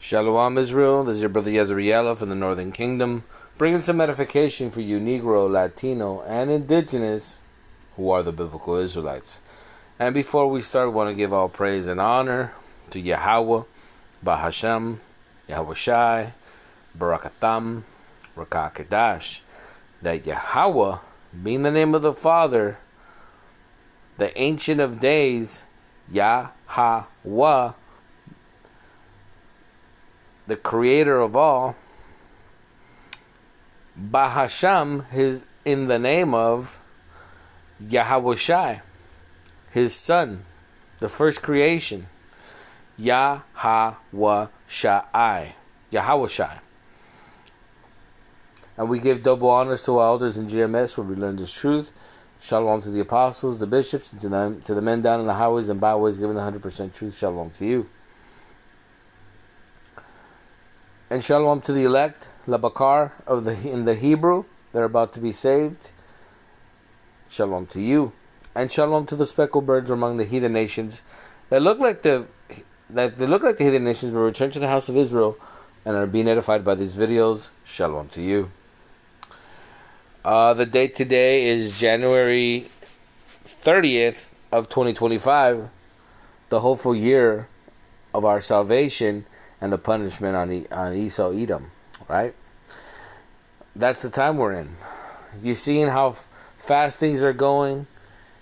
Shalom Israel, this is your brother ISRAELITES from the Northern Kingdom, bringing some edification for you Negro, Latino, and Indigenous, who are the biblical Israelites. And before we start, we want to give all praise and honor to Yahweh, Bahashem, Yahweh Shai, Barakatam, Rakakadash, that Yahweh, being the name of the Father, the Ancient of Days, Yahweh, the Creator of all, Bahasham, his in the name of Yahweh Shai, his Son, the first creation, Yahweh Shai, Yahweh Shai. And we give double honors to our elders in GMS where we learn this truth. Shalom to the apostles, the bishops, and to the men down in the highways and byways giving the 100% truth. Shalom to you. And shalom to the elect, Labakar in the Hebrew, they're about to be saved. Shalom to you. And shalom to the speckled birds among the heathen nations that look like the heathen nations, but return to the house of Israel and are being edified by these videos. Shalom to you. The date today is January 30th of 2025, the hopeful year of our salvation and the punishment on Esau Edom, right? That's the time we're in. You seeing how fast things are going?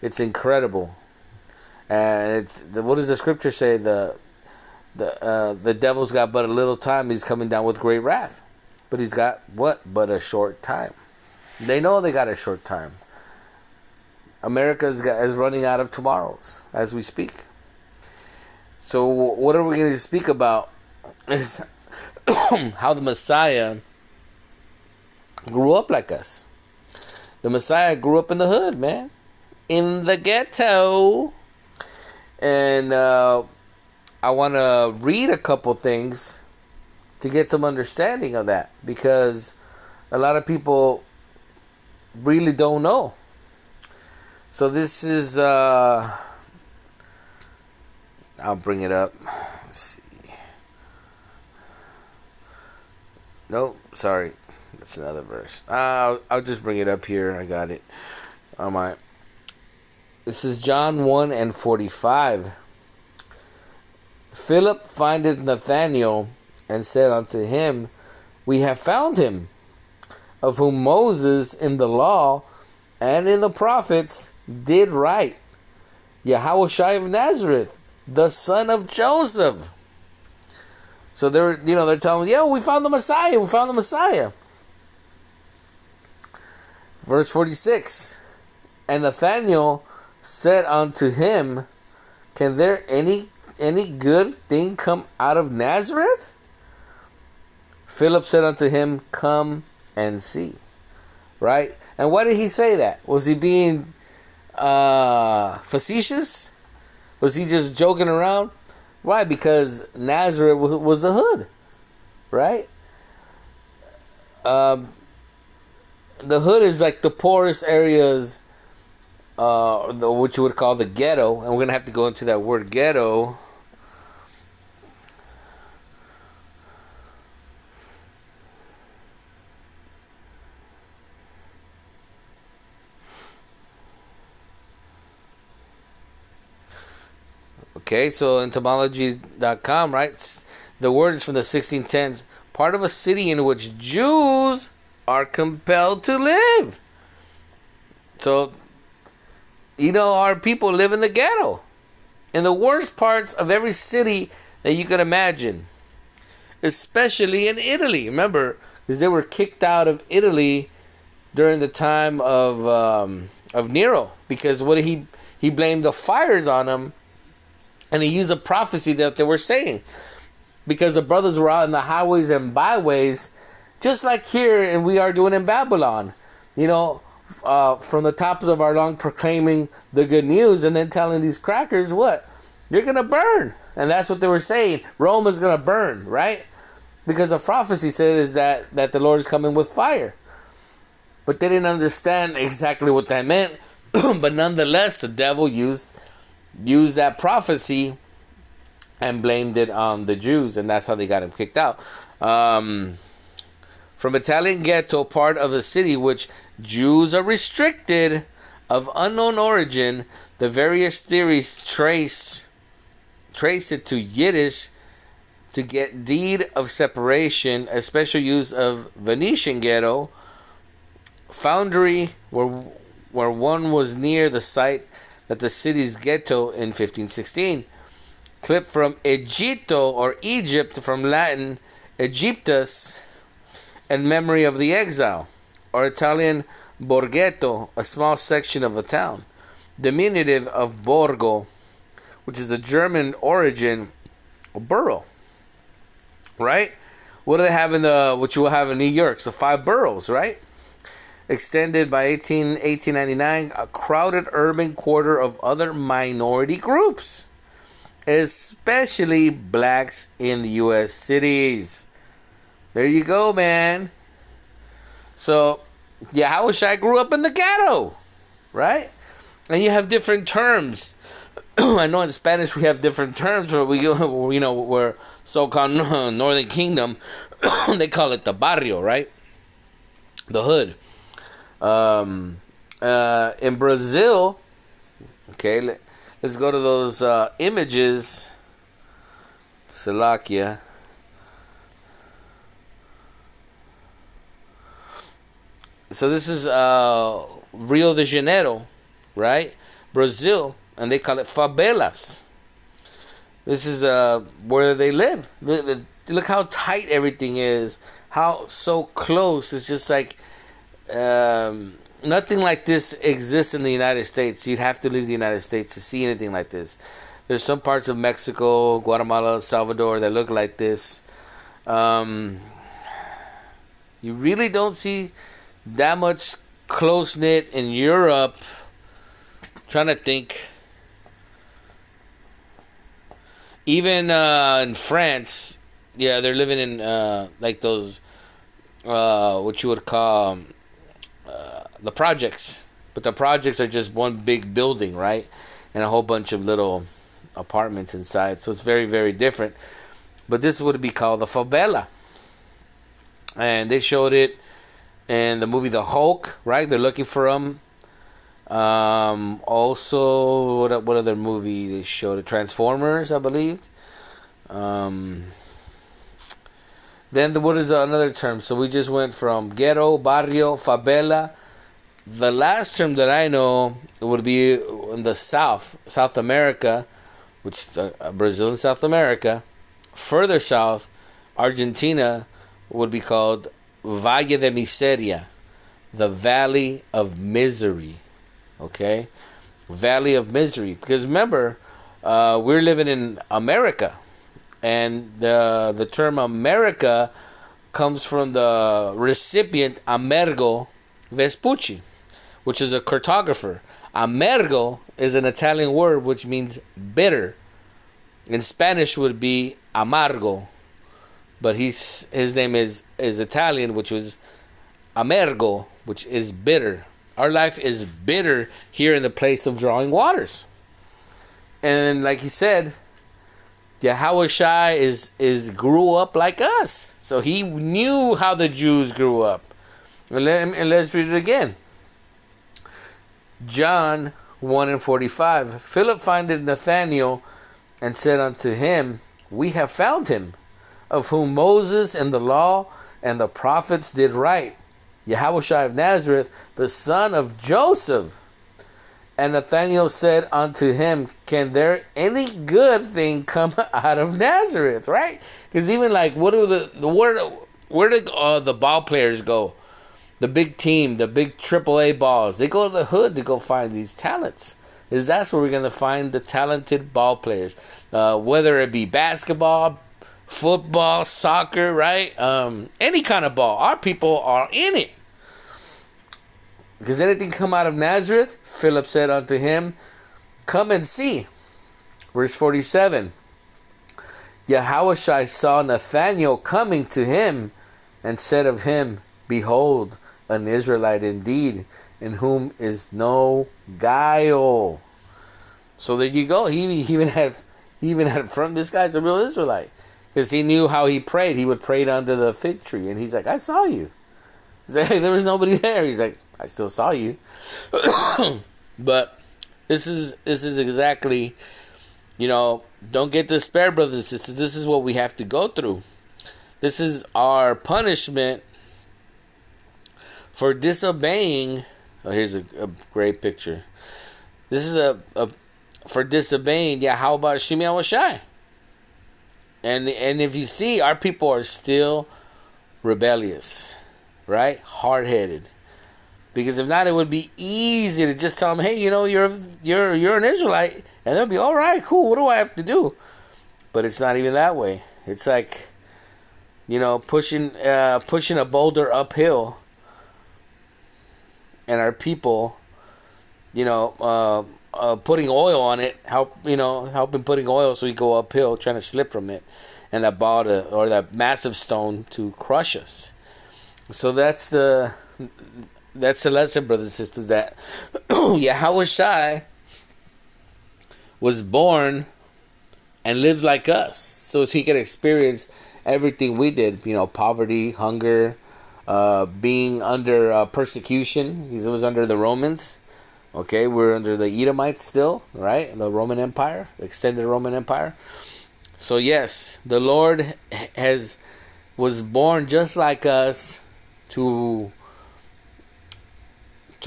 It's incredible. And what does the scripture say? The devil's got but a little time. He's coming down with great wrath. But he's got what? But a short time. They know they got a short time. America is running out of tomorrows as we speak. So what are we going to speak about? Is how the Messiah grew up like us. The Messiah grew up in the hood, man. In the ghetto. And I want to read a couple things to get some understanding of that. Because a lot of people really don't know. So this is... I'll bring it up. Let's see. Nope, sorry. That's another verse. I'll just bring it up here. I got it. Alright. This is John 1:45. Philip findeth Nathanael and said unto him, We have found him, of whom Moses in the law and in the prophets did write, Yahweh Shai of Nazareth, the son of Joseph. So they're telling, we found the Messiah. We found the Messiah. Verse 46. And Nathanael said unto him, Can there any good thing come out of Nazareth? Philip said unto him, Come and see. Right? And why did he say that? Was he being facetious? Was he just joking around? Right, because Nazareth was a hood, right? The hood is like the poorest areas, what you would call the ghetto. And we're going to have to go into that word ghetto. Okay, so etymology.com, right? The word is from the 1610s. Part of a city in which Jews are compelled to live. So, our people live in the ghetto. In the worst parts of every city that you could imagine. Especially in Italy. Remember, because they were kicked out of Italy during the time of Nero. Because what he blamed the fires on them. And he used a prophecy that they were saying. Because the brothers were out in the highways and byways, just like here and we are doing in Babylon. From the tops of our lungs proclaiming the good news and then telling these crackers what? You're going to burn. And that's what they were saying. Rome is going to burn, right? Because the prophecy said is that the Lord is coming with fire. But they didn't understand exactly what that meant. But nonetheless, the devil used that prophecy and blamed it on the Jews, and that's how they got him kicked out. From Italian ghetto, part of the city which Jews are restricted, of unknown origin, the various theories trace it to Yiddish to get deed of separation, a special use of Venetian ghetto, foundry where one was near the site that the city's ghetto in 1516. Clip from Egitto or Egypt, from Latin Egyptus, in memory of the exile, or Italian borghetto, a small section of a town. Diminutive of borgo, which is a German origin, a borough. Right? What do they have what you will have in New York? So 5 boroughs, right? Extended by 1899, a crowded urban quarter of other minority groups, especially blacks in the U.S. cities. There you go, man. So, Yahushua grew up in the ghetto, right? And you have different terms. I know in Spanish we have different terms where we're so-called Northern Kingdom, they call it the barrio, right? The hood. In Brazil, okay, let's go to those images. Slovakia. So this is Rio de Janeiro, right? Brazil, and they call it favelas. This is where they live. Look how tight everything is. How so close. It's just like nothing like this exists in the United States. You'd have to leave the United States to see anything like this. There's some parts of Mexico, Guatemala, El Salvador that look like this. You really don't see that much close-knit in Europe. Trying to think. Even in France, yeah, they're living in like those what you would call the projects. But the projects are just one big building, right? And a whole bunch of little apartments inside. So it's very, very different. But this would be called the favela. And they showed it in the movie The Hulk, right? They're looking for him. Also, what other movie they showed? The Transformers, I believe. Then what is another term? So we just went from ghetto, barrio, favela. The last term that I know would be in the South America, which is Brazil and South America. Further south, Argentina would be called Valle de Miseria, the Valley of Misery. Okay? Valley of Misery. Because remember, we're living in America. And the term America comes from the recipient Amerigo Vespucci, which is a cartographer. Amergo is an Italian word which means bitter. In Spanish would be amargo. But his name is Italian, which was amergo, which is bitter. Our life is bitter here in the place of drawing waters. And like he said, Yahushua is grew up like us. So he knew how the Jews grew up. And let's read it again. John 1:45. Philip findeth Nathanael and said unto him, We have found him, of whom Moses and the law and the prophets did write, Yahushua of Nazareth, the son of Joseph. And Nathanael said unto him, Can there any good thing come out of Nazareth? Right? Because even like, what do where do the ball players go? The big team, the big AAA balls. They go to the hood to go find these talents. Is that's where we're going to find the talented ball players. Whether it be basketball, football, soccer, right? Any kind of ball. Our people are in it. Does anything come out of Nazareth? Philip said unto him, Come and see. Verse 47. Yahushua saw Nathanael coming to him and said of him, Behold, an Israelite indeed, in whom is no guile. So there you go. He even had He even had from this guy's a real Israelite. Because he knew how he prayed. He would pray under the fig tree. And he's like, I saw you. He's like, hey, there was nobody there. He's like, I still saw you. But this is exactly, don't get despair, brothers and sisters. This is what we have to go through. This is our punishment for disobeying. Oh, here's a great picture. This is for disobeying. Yeah, how about Shimi Awashai? And if you see, our people are still rebellious, right? Hard-headed. Because if not, it would be easy to just tell them, hey, you're an Israelite, and they'll be all right, cool. What do I have to do? But it's not even that way. It's like, pushing a boulder uphill, and our people, putting oil on it, helping putting oil so we go uphill, trying to slip from it, and that ball or that massive stone to crush us. So that's the lesson, brothers and sisters, that Yahushua was born and lived like us, so he could experience everything we did. Poverty, hunger, being under persecution. He was under the Romans. Okay, we're under the Edomites still, right? The Roman Empire, the extended Roman Empire. So yes, the Lord was born just like us to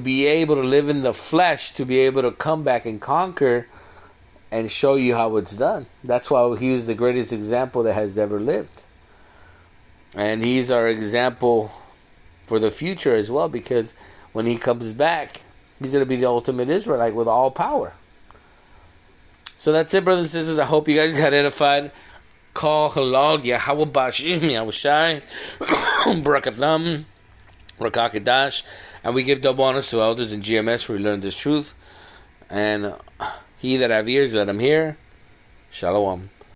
be able to live in the flesh, to be able to come back and conquer and show you how it's done. That's why he is the greatest example that has ever lived. And he's our example for the future as well, because when he comes back, he's going to be the ultimate Israelite with all power. So that's it, brothers and sisters. I hope you guys got edified. Call halal Yahweh Bashim Yahushai Barakatham Rakakadash. And we give double honors to elders in GMS where we learn this truth. And he that have ears, let him hear. Shalom.